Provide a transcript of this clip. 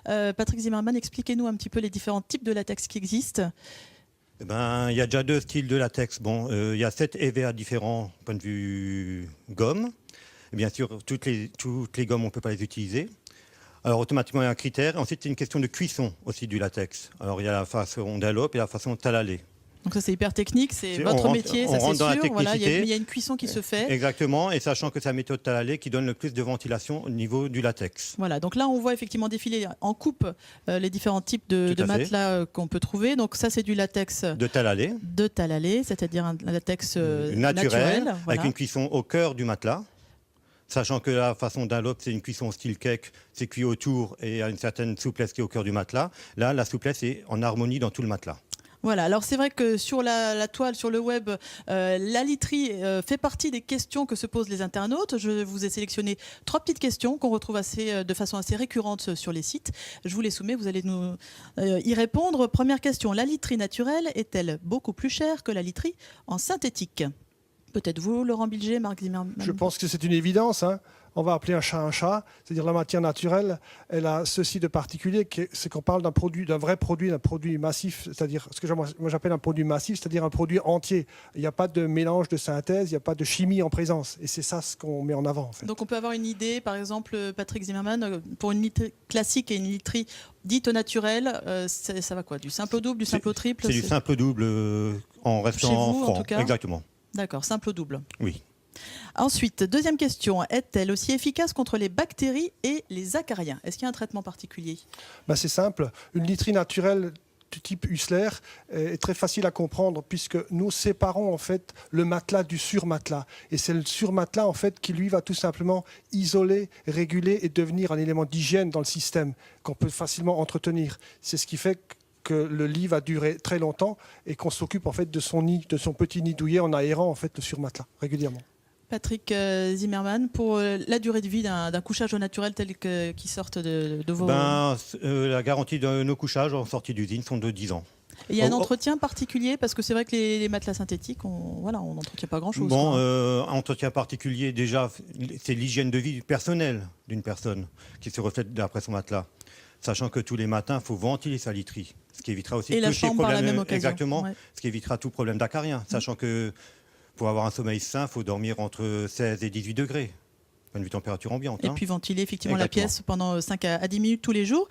Patrick Zimmermann, expliquez-nous un petit peu les différents types de latex qui existent. Eh ben, il y a déjà deux styles de latex. Bon, il y a 7 EVA différents point de vue gomme. Et bien sûr, toutes les gommes, on ne peut pas les utiliser. Alors, automatiquement, il y a un critère. Ensuite, c'est une question de cuisson aussi du latex. Alors, il y a la façon d'allope et la façon talalé. Donc ça c'est hyper technique, c'est C'est- votre on rentre- métier, on ça c'est rentre dans la sûr. Voilà, technicité. il y a une cuisson qui se fait. Exactement, et sachant que c'est la méthode talalé qui donne le plus de ventilation au niveau du latex. Voilà, donc là on voit effectivement défiler en coupe les différents types de Tout à fait. matelas qu'on peut trouver. Donc ça c'est du latex De talalé, de Talalé, c'est-à-dire un latex naturel, voilà. avec une cuisson au cœur du matelas. Sachant que la façon d'allope, c'est une cuisson style cake, c'est cuit autour et il y a une certaine souplesse qui est au cœur du matelas. Là, la souplesse est en harmonie dans tout le matelas. Voilà, alors c'est vrai que sur la toile, sur le web, la literie fait partie des questions que se posent les internautes. Je vous ai sélectionné 3 petites questions qu'on retrouve de façon assez récurrente sur les sites. Je vous les soumets, vous allez nous y répondre. Première question, la literie naturelle est-elle beaucoup plus chère que la literie en synthétique? Peut-être vous, Laurent Bilger, Marc Zimmermann. Je pense que c'est une évidence, hein. On va appeler un chat, c'est-à-dire la matière naturelle. Elle a ceci de particulier, c'est qu'on parle d'un vrai produit, d'un produit massif, c'est-à-dire ce que moi j'appelle un produit massif, c'est-à-dire un produit entier. Il n'y a pas de mélange de synthèse, il n'y a pas de chimie en présence. Et c'est ça ce qu'on met en avant, en fait. Donc on peut avoir une idée, par exemple, Patrick Zimmermann, pour une literie classique et une literie dite naturelle, ça va quoi? Du simple au double, du simple au triple? C'est du simple double en restant Chez vous, en franc. tout cas. Exactement. D'accord, simple au double. Oui. Ensuite, deuxième question, est-elle aussi efficace contre les bactéries et les acariens? Est-ce qu'il y a un traitement particulier? Ben, c'est simple. Une literie naturelle du type Hussler est très facile à comprendre puisque nous séparons en fait le matelas du surmatelas. Et c'est le surmatelas en fait qui lui va tout simplement isoler, réguler et devenir un élément d'hygiène dans le système qu'on peut facilement entretenir. C'est ce qui fait que le lit va durer très longtemps et qu'on s'occupe en fait de son nid, de son petit nid douillet en aérant en fait le surmatelas régulièrement. Patrick Zimmermann, pour la durée de vie d'un couchage au naturel tel qui sortent de vos... La garantie de nos couchages en sortie d'usine sont de 10 ans. Il y a un entretien particulier parce que c'est vrai que les matelas synthétiques, on n'entretient pas grand-chose. Bon, entretien particulier, déjà, c'est l'hygiène de vie personnelle d'une personne qui se reflète après son matelas. Sachant que tous les matins, il faut ventiler sa literie. Ce qui évitera aussi Et la tous ces chambre par la problèmes. même occasion. Exactement. Ouais. Ce qui évitera tout problème d'acarien. Sachant que pour avoir un sommeil sain, il faut dormir entre 16 et 18 degrés. Point de vue température ambiante. Et puis ventiler effectivement Exactement. la pièce pendant 5 à 10 minutes tous les jours.